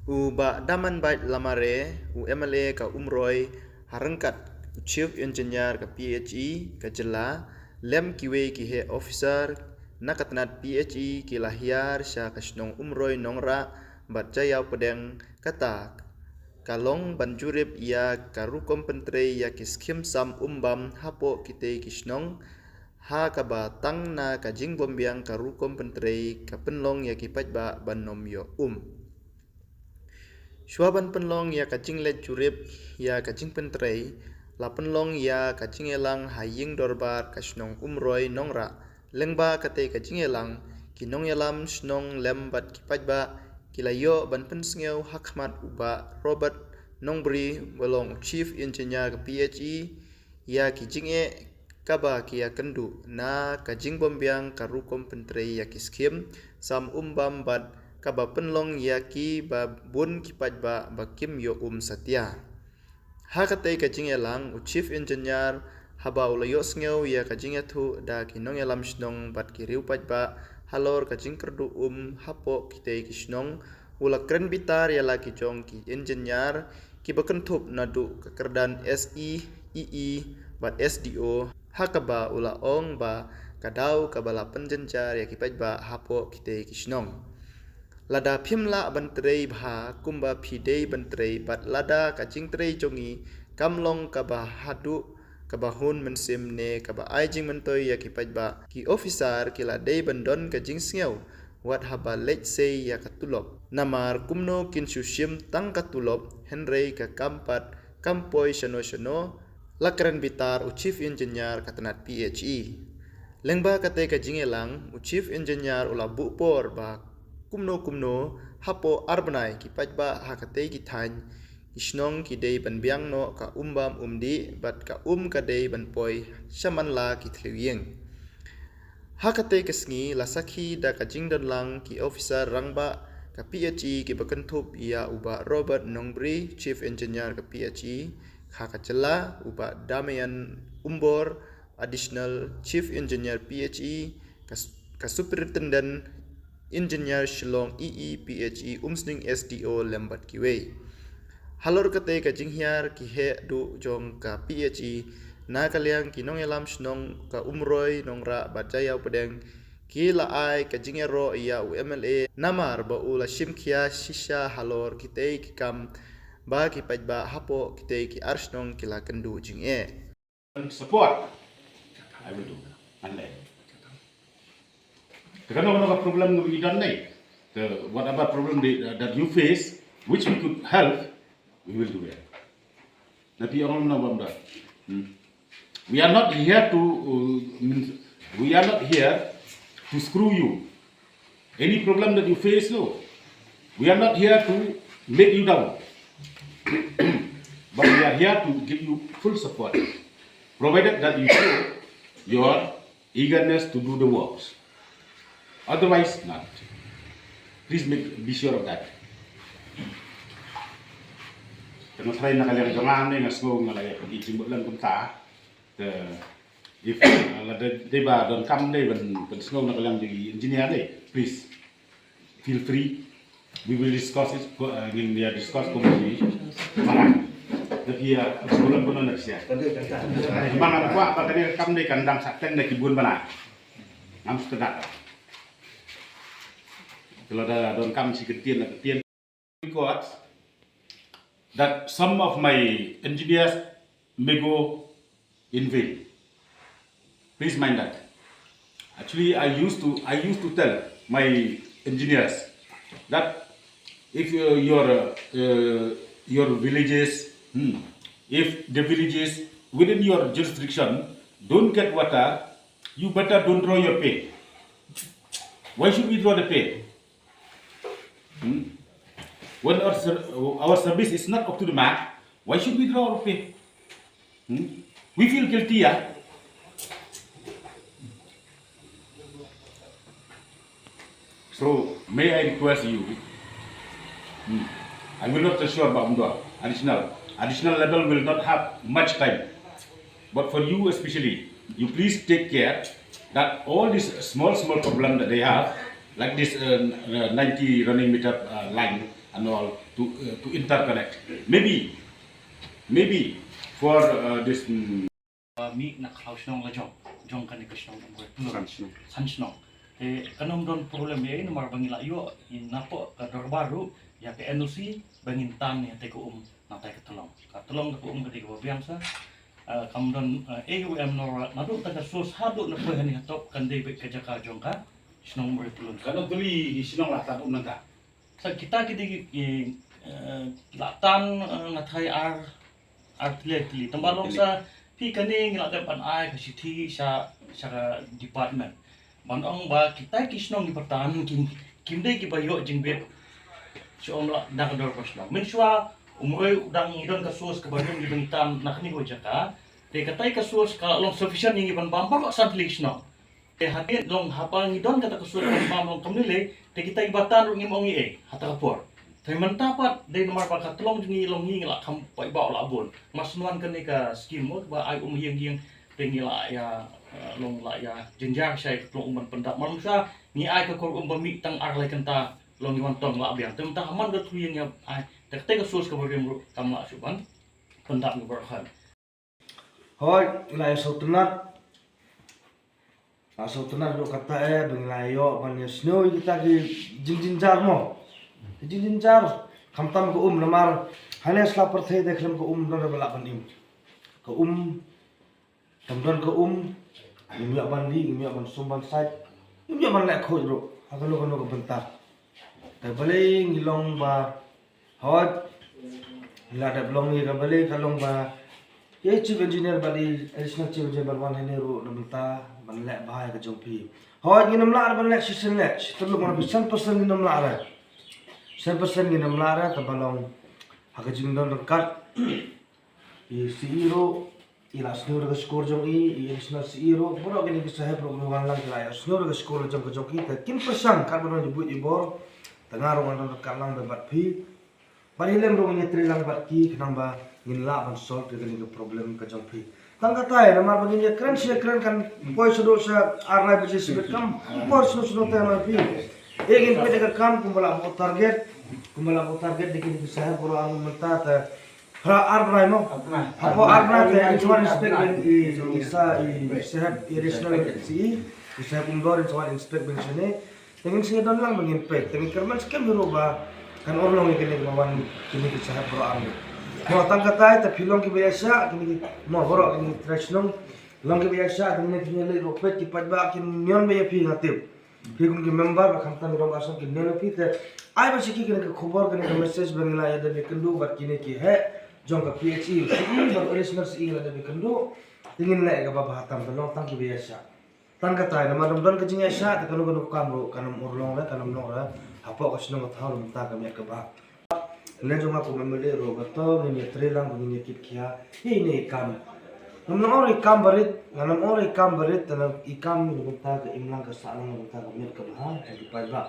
Uba daman bait lamare u MLA ka umroy harengkat chief engineer ka PHE ka jela lem kiwe ki he officer nakatnat PHE ki lahiar sya kasnong umroy nongra bat jaya pedeng kata kalong banjurip ya karukom pentre ya kiskim sam umbam hapo kite kisnong ha kaba tang na kajing bombiang karukom pentre kapenlong ya kipat ba banom yo Shuaban penlong ya kacing let curip ya kacing pentrei la penlong ya kacing elang haying dorbar kasnong umroy nongra lengba kate kacing elang kinong yalam snong lembat kipajba kilayo ban pensngeu hakmat uba Robert Nongbri bolong chief engineer ke PHE ya kijing e kaba kia kendu na kajing bombiang karukom pentrei ya kiskim sam umbam bat kaba penlong yaki ba bun kipat ba bakim yo satya. Ha katai kajing elang u chief engineer haba ulayos ngeu ya kajing ethu da kinong elam snong bat kiriu pat ba halor kajing kerdu hapo kitai kisnong ula kren bitar ya la kijong ki engineer ki bakentup nadu kekerdan SE EE bat SDO hakaba ula ong ba kadau kabala penjenjar ya kipat ba hapo kitai kisnong. Lada phimla bantrei bha kumba phidei bantrei bat lada kaching trei jongi kamlong kaba hadu kaba hun mensim ne kaba aijing mentoi ya kipat ba ki officer kila dei bandon kajing sngeu wat haba let say ya katulop namar kumno kin sushim tang katulop henrei ka kampat kampoi shano lakran bitar u chief engineer katanat PHE lengba kate kajing elang u chief engineer ula bupor ba kumno hapo arbanai ki pajba hakate ki than isnong ki dei ban biang no ka umbam umdi bat ka ka dei ban poi shaman la ki thliyeng hakate kesngi la sakhi da ka jingdon lang ki officer rangba ka PHE ki bakentup ya uba Robert Nongbri chief engineer ka PHE khaka chela uba Damian Umbor additional chief engineer PHE ka superintendent engineer Shillong EE PHE umsning SDO lembat kiwe halor kate ka jinghyar ki he du jong ka PHE na kalyang kinong elam snong ka umroy nongra bajaya pedeng ki la ai ka jingero ya UMLA namar ba ula shimkhia shisha halor kite ki kam ba ki pajba hapo kite ki arsnong kila kendu jinge support I will do unless Because no problem we done whatever problem that you face, which we could help, we will do it. Tapi orang know that. We are not here to screw you. Any problem that you face, no. We are not here to make you down. But we are here to give you full support, provided that you show your eagerness to do the works. Otherwise, not. Please be sure of that. Kano try na kaliang jangan ni ngasgo ngalaya pag itimbo lang kumta. If they ba don't come day when snow na kaliang di engineer day, please feel free. We will discuss it in the discuss committee. Mana? Tapi ya sebulan pun nak siap. Mana kuat bakal kam day kandang sakten na kibun mana? Nam setengah. Kalau ada don kam si ketian because that some of my engineers may go in vain. Please mind that. Actually, I used to tell my engineers that if your villages, if the villages within your jurisdiction don't get water, you better don't draw your pay. Why should we draw the pay? When our service is not up to the mark, why should we draw our pay? We feel guilty, yeah? So, may I request you, I will not assure about additional level will not have much time, but for you especially, you please take care that all these small problem that they have, like this 90 running meter line, and all to interconnect. Maybe for this mi nak haus nong la jong kan ikas nong ngoi san nong kanom don problem ye nomor bangila yo in napo ka baru ya ke NOC bangin tan ya te ko na te katolong ka ke ko biangsa kam don AUM nor nadu ta sos hadu na po hani hatop kan de ke jaka jong ka snong tulun kalau tuli isinong lah tak nanta. sa kita kidi latan ngathai artili tambalong sa pi kani ngila pan ai ka sithi sa department manong ba kita kisnong di pertahanan kimde ki bayo jingbet so omla nakador pasna menswa umoi udang idon kasus kebanyakan di bengitan nakni ko jaka te katai kasus ka long sufficient ngi ban bamba ko sanflixno te hadir long hapa ngidon kata kasus ban bamba kamile te kita ibatan ngi mongi hata kapor Tapi mentapat dari nomor pakat tolong jengi long ngi la kam pai ba la bon mas nuan kan ka skim mo ba ai yang tengi la ya long la ya jenjang sai tolong umman pendak manusia ni ai ka kor bami tang ar lai kanta long wan tong la biang tem tang man ga tu yang ya ai tak te ka sus ka beriam kam la suban pendak ni berhan Hoi, ilai sautunat. Sautunat do kata bengilai yo ban snow kita ki jinjar mo. Jinjar kamtam ko namar hanes la perthe dekhlam ko don bala panim. Ko tamdon ko imya bandi imya ban sumban side imya ban lek khoj ro agalo kono ko bentar. Ta bale ngilong ba hot la da blong ni ka bale kalong ba ye chief engineer bali additional chief engineer ban hene ro namta ban lek bahai ka jongpi. Hot nginam la ban lek season lek tulung ban 100% nginam la ra. 100% nginam la ra ta balong haka jingdon kat i CEO ila snur ga score jong i additional CEO bro gini bisa he program lang la snur ga score jong jong ki ta kin persan kan bono jebut ibor tengah rongan don kat lang bat phi barilem ro ni tri lang bat ki kenamba ngin la ban solve ke ni problem ka jong phi tang kata ya namar bagin ya kran kan poi sudo sa arnai biji sibet kam por sudo ta ma phi egin pe de kam kumbala mo target dikin bisa he bro ang menta ta arnai mo apo arnai te insuran inspect ben isa sehab irrational CE bisa umdor insuran inspect ben sene dengan sini don lang bagin pe dengan kerman skem ba kan orang yang kini bawan kini bisa bro ang mo tang kata ta pilong ki biasa kini mo bro kini trashnom long ki biasa kini le ropet ki padba kin nyon be pi ngatip pi kun ki member ba khamta mi rong asam ki neno pi te ai ba siki kini khobor kini message bangila ya de kendu bat kini ki he jong ka PHE ba original si ila de kendu tingin le ga ba hatam long tang ki biasa tang kata na madam don ka jinga sha ta kanu kanu kamro kanam urlong la kanam no ra hapo ka sinong thau ta ka me ka ba le jong aku memele ro ga to ni trelang ni kit kya ini kam nam ori kam barit tanam ikam ni ta ka imlang ka sa lang ta ka me ka ba di pa ba